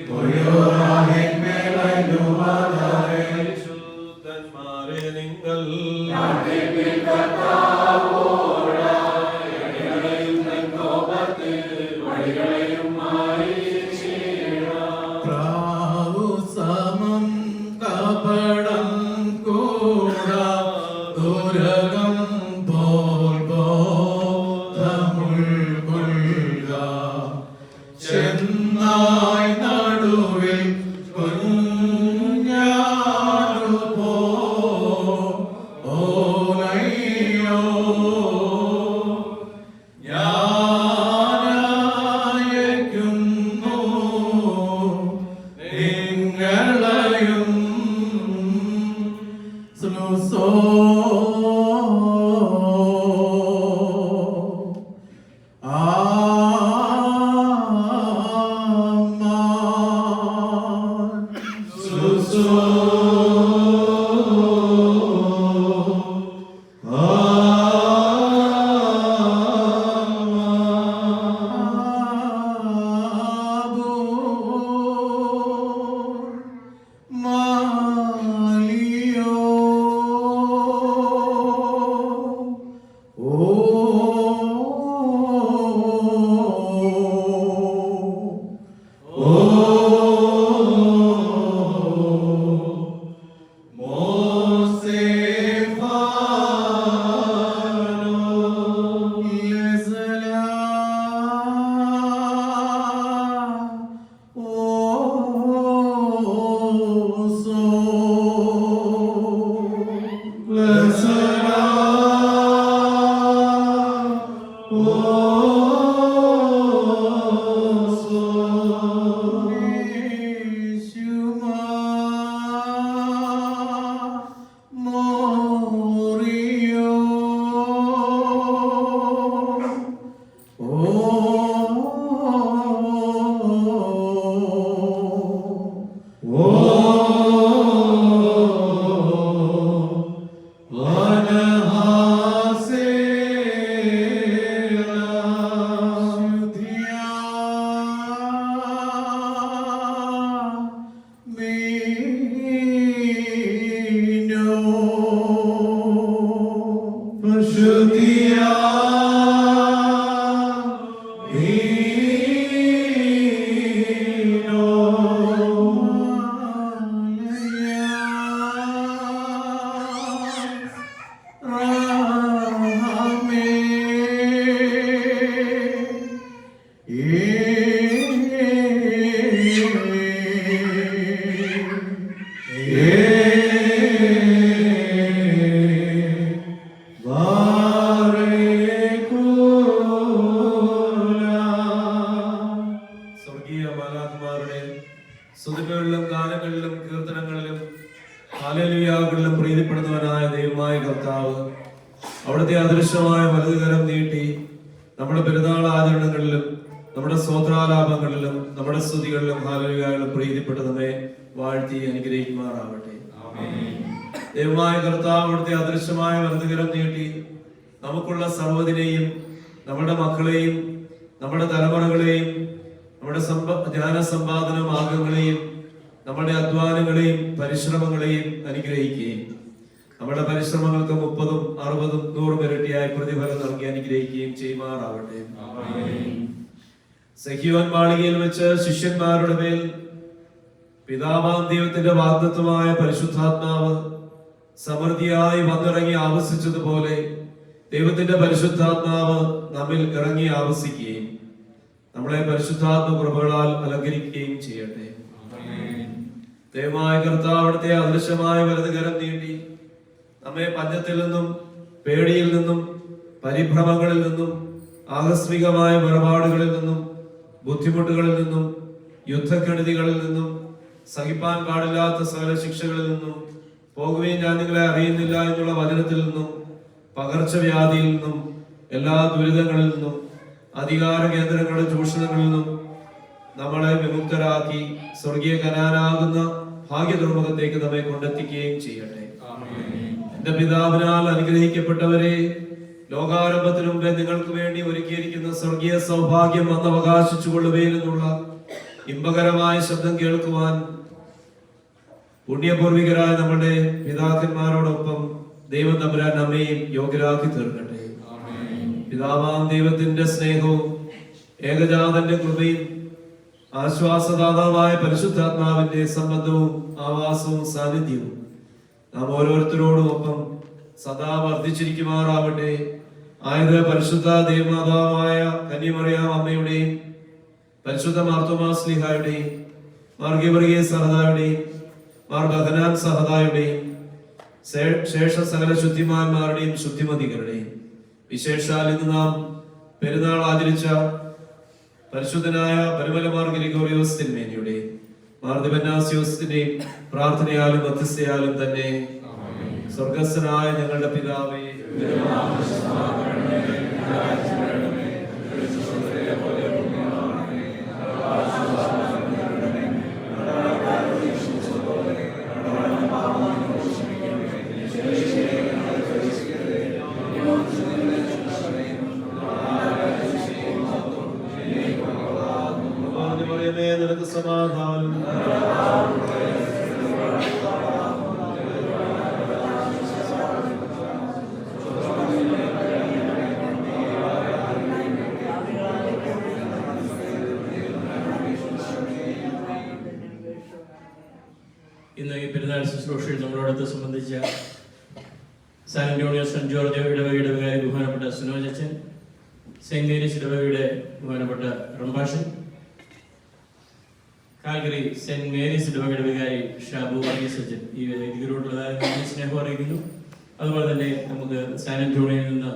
പരിശുദ്ധന്മാരെ നിങ്ങൾ സ്തുതികളിലും ഗാനങ്ങളിലും കീർത്തനങ്ങളിലും ഹല്ലേലൂയകളിലും പ്രീതിപ്പെടുന്നവനായ ദൈവമായ കർത്താവ് അവിടുത്തെ അദൃശ്യമായ വലതുകരം നീട്ടി നമ്മുടെ പെരുന്നാൾ ആചരണങ്ങളിലും നമ്മുടെ സ്തോത്രാലാപങ്ങളിലും നമ്മുടെ സ്തുതികളിലും ഹല്ലേലൂയകളിലും പ്രീതിപ്പെട്ട് നമ്മെ വാഴ്ത്തി അനുഗ്രഹിക്കുമാറാവട്ടെ. ദൈവമായ കർത്താവ് അവിടുത്തെ അദൃശ്യമായ വലതുകരം നീട്ടി നമുക്കുള്ള സർവ്വതിനെയും നമ്മുടെ മക്കളെയും നമ്മുടെ തലമുറകളെയും നമ്മുടെ ജ്ഞാനസമ്പാദന മാർഗങ്ങളെയും നമ്മുടെ അധ്വാനങ്ങളെയും പരിശ്രമങ്ങളെയും അനുഗ്രഹിക്കുകയും നമ്മുടെ പരിശ്രമങ്ങൾക്ക് 30, 60, 100 ഇരട്ടിയായി പ്രതിഫലം നൽകി അനുഗ്രഹിക്കുകയും ചെയ്യുമാറാവട്ടെ. സഖിയോൻ മാളികയിൽ വെച്ച് ശിഷ്യന്മാരുടെ മേൽ പിതാവാം ദൈവത്തിന്റെ വാഗ്ദത്തമായ പരിശുദ്ധാത്മാവ് സമൃദ്ധിയായി വന്നിറങ്ങി ആവസിച്ചതുപോലെ ദൈവത്തിന്റെ പരിശുദ്ധാത്മാവ് നമ്മിൽ ഇറങ്ങി ആവസിക്കുകയും നമ്മളെ പരിശുദ്ധാത്മ കൃപകളാൽ അലങ്കരിക്കുകയും ചെയ്യട്ടെ. ദൈവമായ കർത്താവ് അവിടുത്തെ അദൃശ്യമായ വലതുകരം നീട്ടി നമ്മെ പഞ്ഞത്തിൽ നിന്നും പേടിയിൽ നിന്നും പരിഭ്രമങ്ങളിൽ നിന്നും ആകസ്മികമായ വേർപാടുകളിൽ നിന്നും ബുദ്ധിമുട്ടുകളിൽ നിന്നും യുദ്ധക്കെടുതികളിൽ നിന്നും സഹിപ്പാൻ പാടില്ലാത്ത സകല ശിക്ഷകളിൽ നിന്നും പോകുകയും ഞാൻ നിങ്ങളെ അറിയുന്നില്ല എന്നുള്ള വചനത്തിൽ നിന്നും പകർച്ചവ്യാധിയിൽ നിന്നും എല്ലാ ദുരിതങ്ങളിൽ നിന്നും അധികാര കേന്ദ്രങ്ങളുടെ ചൂഷണങ്ങളിൽ നിന്നും നമ്മളെ വിമുക്തരാക്കി സ്വർഗീയ കനാനാകുന്ന ഭാഗ്യതുർമുഖത്തേക്ക് നമ്മെ കൊണ്ടെത്തിക്കുകയും ചെയ്യട്ടെ. എന്റെ പിതാവിനാൽ അനുഗ്രഹിക്കപ്പെട്ടവരെ, ലോകാരംഭത്തിനു മുമ്പേ നിങ്ങൾക്ക് വേണ്ടി ഒരുക്കിയിരിക്കുന്ന സ്വർഗീയ സൗഭാഗ്യം വന്നവകാശിച്ചു കൊള്ളുകയെന്നുള്ള ഇമ്പകരമായ ശബ്ദം കേൾക്കുവാൻ പുണ്യപൂർവികരായ നമ്മുടെ പിതാക്കന്മാരോടൊപ്പം ദൈവം തമ്പുരാൻ നമ്മയും യോഗ്യരാക്കി തീർക്കട്ടെ. പിതാവാം ദൈവത്തിന്റെ സ്നേഹവും ഏകജാതന്റെ കൃപയും ആശ്വാസദാതാവായ പരിശുദ്ധാത്മാവിന്റെ സംബന്ധവും ആവാസവും സാന്നിധ്യവും നാം ഓരോരുത്തരോടും ഒപ്പം സദാ വർദ്ധിച്ചിരിക്കുമാറാവട്ടെ. ആയത് പരിശുദ്ധ ദേവമാതാവായ കന്യമറിയാം അമ്മയുടെയും പരിശുദ്ധ മാർത്തോമാ ശ്ലീഹായുടെയും മാർ ഗീവർഗീസ് സഹദായുടെയും മാർ ബഹനാൻ സഹദായുടെയും ശേഷ സകല ശുദ്ധിമാന്മാരുടെയും ശുദ്ധിമതികളുടെയും വിശേഷാൽ ഇന്ന് നാം പെരുന്നാൾ ആചരിച്ച പരിശുദ്ധനായ പരിമലമാർ ഗ്രിഗോറിയോസ് തിരുമേനിയുടെയും മാർ ദിവന്നാസ്യോസിന്റെയും പ്രാർത്ഥനയാലും മധ്യസ്ഥയാലും തന്നെ സ്വർഗസ്ഥനായ ഞങ്ങളുടെ പിതാവേ, നിനക്ക് സമാധാനം. ഇന്ന് ഈ പെരുന്നാൾ ശുശ്രൂഷയിൽ നമ്മളോടൊത്ത് സംബന്ധിച്ച സാൻ അന്റോണിയോ സെന്റ് ജോർജ് ഇടവകയുടെ വികാരി ബഹുമാനപ്പെട്ട സുനോജച്ചൻ, സെന്റ് മേരീസ് ഇടവകയുടെ ബഹുമാനപ്പെട്ട റംബാഷൻ, കാൽഗറി സെന്റ് മേരീസ് ഇടവകയുടെ വികാരി ഷാബു വർഗീസച്ചൻ ഈ വേദിയിലോട്ടുള്ളതായ സ്നേഹം അറിയിക്കുന്നു. അതുപോലെ തന്നെ നമുക്ക് സാൻ അന്റോണിയോയിൽ നിന്ന്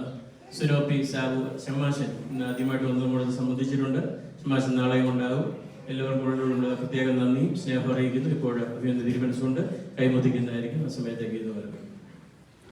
സുനോപ്പി സാബു ഷമ്മാശൻ ഇന്ന് ആദ്യമായിട്ട് വന്ന് നമ്മളത് സംബന്ധിച്ചിട്ടുണ്ട്. ഷമ്മാശൻ നാളെയും ഉണ്ടാകും. എല്ലാവർക്കും പ്രത്യേക നന്ദിയും സ്നേഹം അറിയിക്കുന്നു. ഇപ്പോൾ അഭിനന്ദ തീരുമാനിച്ചുകൊണ്ട് കൈമുദ്ദിക്കുന്നതായിരിക്കും. ആ സമയത്തേക്ക് ഇത്